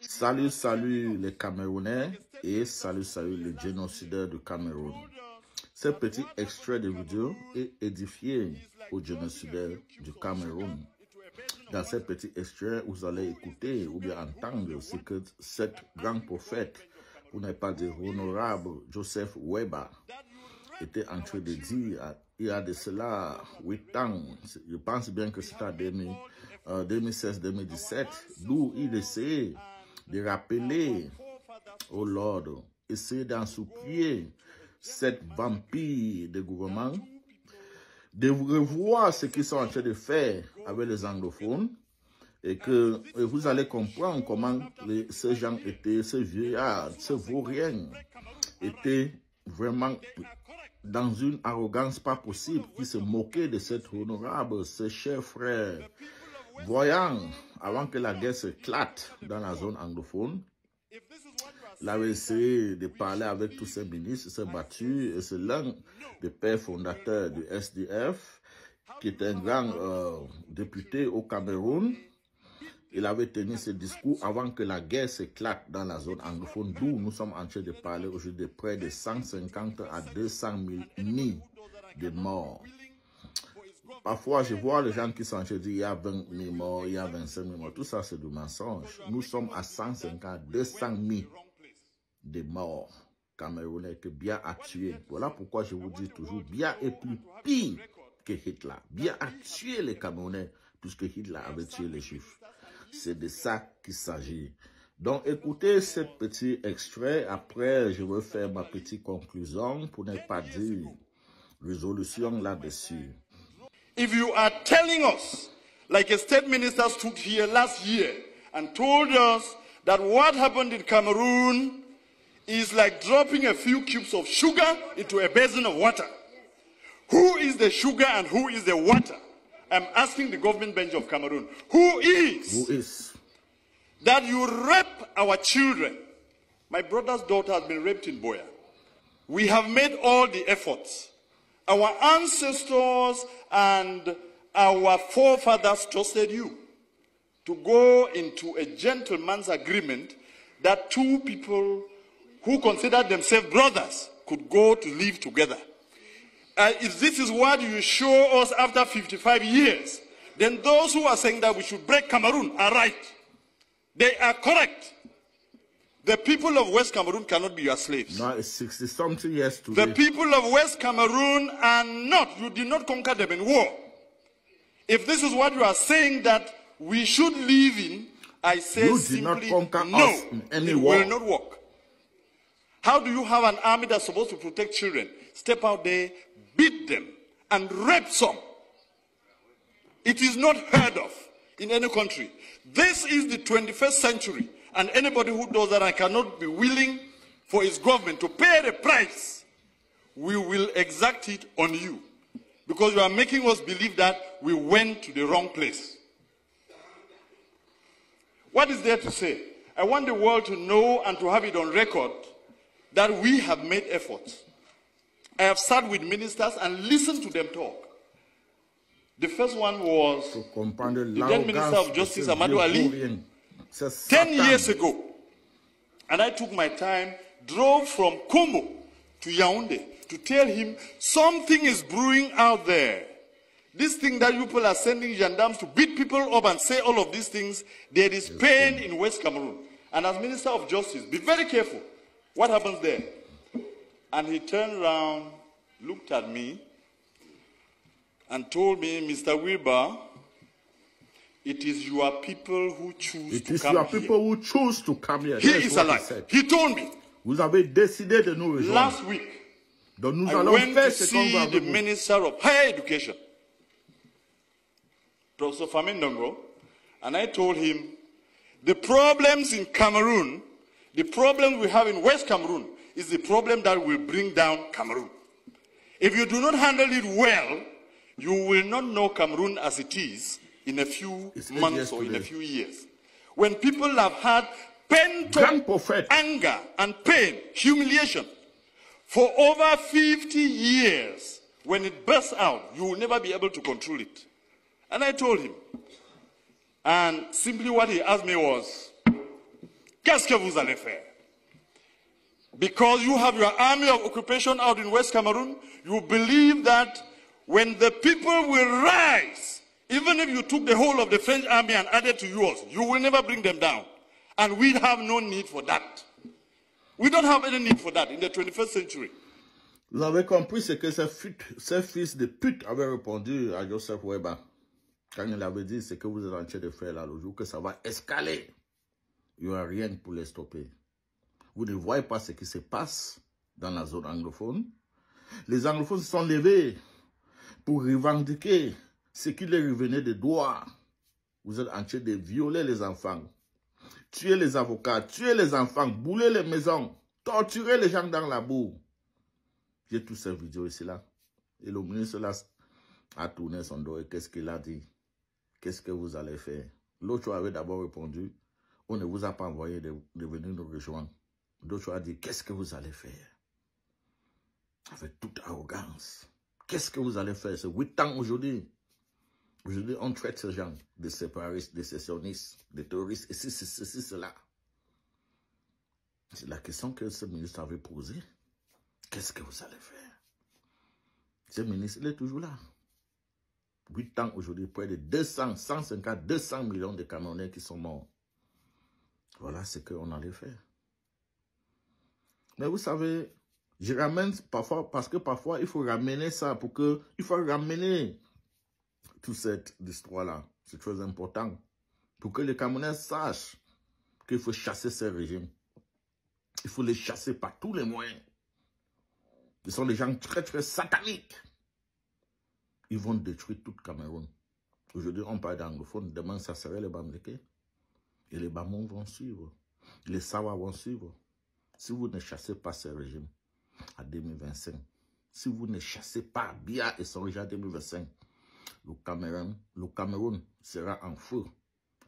Salut, salut les Camerounais et salut, salut les génocidaires du Cameroun. Ce petit extrait de vidéo est édifié aux génocidaires du Cameroun. Dans ce petit extrait, vous allez écouter ou bien entendre ce que cet grand prophète, pour ne pas dire honorable, Joseph Weba, était en train de dire il y a de cela 8 ans. Je pense bien que c'était en 2016-2017, d'où il essayait de rappeler au Lord, essayer d'ensoupier cette vampire de gouvernement, de revoir ce qu'ils sont en train de faire avec les anglophones, et que vous allez comprendre comment ces gens étaient, ces vieillards, ces vauriens étaient vraiment dans une arrogance pas possible, qui se moquaient de cet honorable, ses chers frères. Voyant, avant que la guerre s'éclate dans la zone anglophone, il avait essayé de parler avec tous ses ministres, s'est battu, et c'est l'un des pères fondateurs du SDF, qui est un grand député au Cameroun. Il avait tenu ce discours avant que la guerre s'éclate dans la zone anglophone, d'où nous sommes en train de parler aujourd'hui de près de 150 à 200 000 nids de morts. Parfois, je vois les gens qui sont en train de dire il y a 20 000 morts, il y a 25 000 morts. Tout ça, c'est du mensonge. Nous sommes à 150, 200 000 de morts camerounais que Biya a tué. Voilà pourquoi je vous dis toujours, Biya est plus pire que Hitler. Biya a tué les Camerounais puisque Hitler avait tué les Juifs. C'est de ça qu'il s'agit. Donc, écoutez ce petit extrait. Après, je vais faire ma petite conclusion pour ne pas dire résolution là-dessus. If you are telling us, like a state minister stood here last year and told us that what happened in Cameroon is like dropping a few cubes of sugar into a basin of water. Who is the sugar and who is the water? I'm asking the government bench of Cameroon. Who is? That you rape our children. My brother's daughter has been raped in Boya. We have made all the efforts. Our ancestors and our forefathers trusted you to go into a gentleman's agreement that two people who considered themselves brothers could go to live together. If this is what you show us after 55 years, then those who are saying that we should break Cameroon are right. They are correct. The people of West Cameroon cannot be your slaves. No, it's 60-something years today. The people of West Cameroon are not. You did not conquer them in war. If this is what you are saying that we should live in, I say you simply did not conquer no, us in any it war. will not work. How do you have an army that's supposed to protect children step out there, beat them, and rape some? It is not heard of in any country. This is the 21st century, and anybody who does that and cannot be willing for his government to pay the price, we will exact it on you. Because you are making us believe that we went to the wrong place. What is there to say? I want the world to know and to have it on record that we have made efforts. I have sat with ministers and listened to them talk. The first one was the then Minister of Justice, Amadou Ali, 10 years ago. And I took my time, drove from Kombo to Yaoundé to tell him something is brewing out there. This thing that you people are sending gendarmes to beat people up and say all of these things, there is pain in West Cameroon. And as Minister of Justice, be very careful what happens there. And he turned around, looked at me, and told me, Mr. Wilbur, it is your people who choose to come here. It is your people who choose to come here. He is alive. He told me. Vous avez décidé de nous rejoindre. Last week, Donc nous I allons went faire to ce qu'on va see the Minister of Higher Education, Professor Famin Ndongo, and I told him, the problems in Cameroon, the problem we have in West Cameroon, is the problem that will bring down Cameroon. If you do not handle it well, you will not know Cameroon as it is in a few months or in a few years. When people have had pent-up anger and pain, humiliation, for over 50 years, when it bursts out, you will never be able to control it. And I told him. And simply what he asked me was, Qu'est-ce que vous allez faire? Because you have your army of occupation out in West Cameroon, you believe that when the people will rise, even if you took the whole of the French army and added to yours, you will never bring them down. And we have no need for that. We don't have any need for that in the 21st century. Vous avez compris ce que ces fils de pute avaient répondu à Joseph Weber. Quand il avait dit ce que vous êtes en train de faire là, le jour que ça va escaler, il n'y aura rien pour les stopper. Vous ne voyez pas ce qui se passe dans la zone anglophone. Les anglophones se sont levés pour revendiquer ce qui leur revenait de droit. Vous êtes en train de violer les enfants, tuer les avocats, tuer les enfants, bouler les maisons, torturer les gens dans la boue. J'ai toutes ces vidéos ici là. Et le ministre là a tourné son dos et qu'est-ce qu'il a dit? Qu'est-ce que vous allez faire? L'autre avait d'abord répondu, on ne vous a pas envoyé de venir nous rejoindre. L'autre a dit, qu'est-ce que vous allez faire? Avec toute arrogance. Qu'est-ce que vous allez faire? C'est 8 ans aujourd'hui. Aujourd'hui, on traite ces gens de séparatistes, de sécessionnistes, de terroristes, et ceci, cela. C'est la question que ce ministre avait posée. Qu'est-ce que vous allez faire? Ce ministre, il est toujours là. 8 ans aujourd'hui, près de 200, 150, 200 millions de Camerounais qui sont morts. Voilà ce qu'on allait faire. Mais vous savez, je ramène parfois, parce que parfois, il faut ramener ça pour que, il faut ramener toute cette histoire-là. C'est très important. Pour que les Camerounais sachent qu'il faut chasser ces régimes. Il faut les chasser par tous les moyens. Ils sont des gens très, très sataniques. Ils vont détruire tout Cameroun. Aujourd'hui, on parle d'anglophone. Demain, ça serait les Bamileke. Et les Bamons vont suivre. Les Sawa vont suivre. Si vous ne chassez pas ce régime à 2025, si vous ne chassez pas Biya et son régime à 2025, le Cameroun sera en feu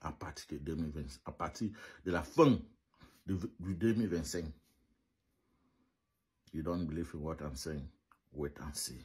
à partir de 2020, à partir de la fin du 2025. You don't believe in what I'm saying? Wait and see.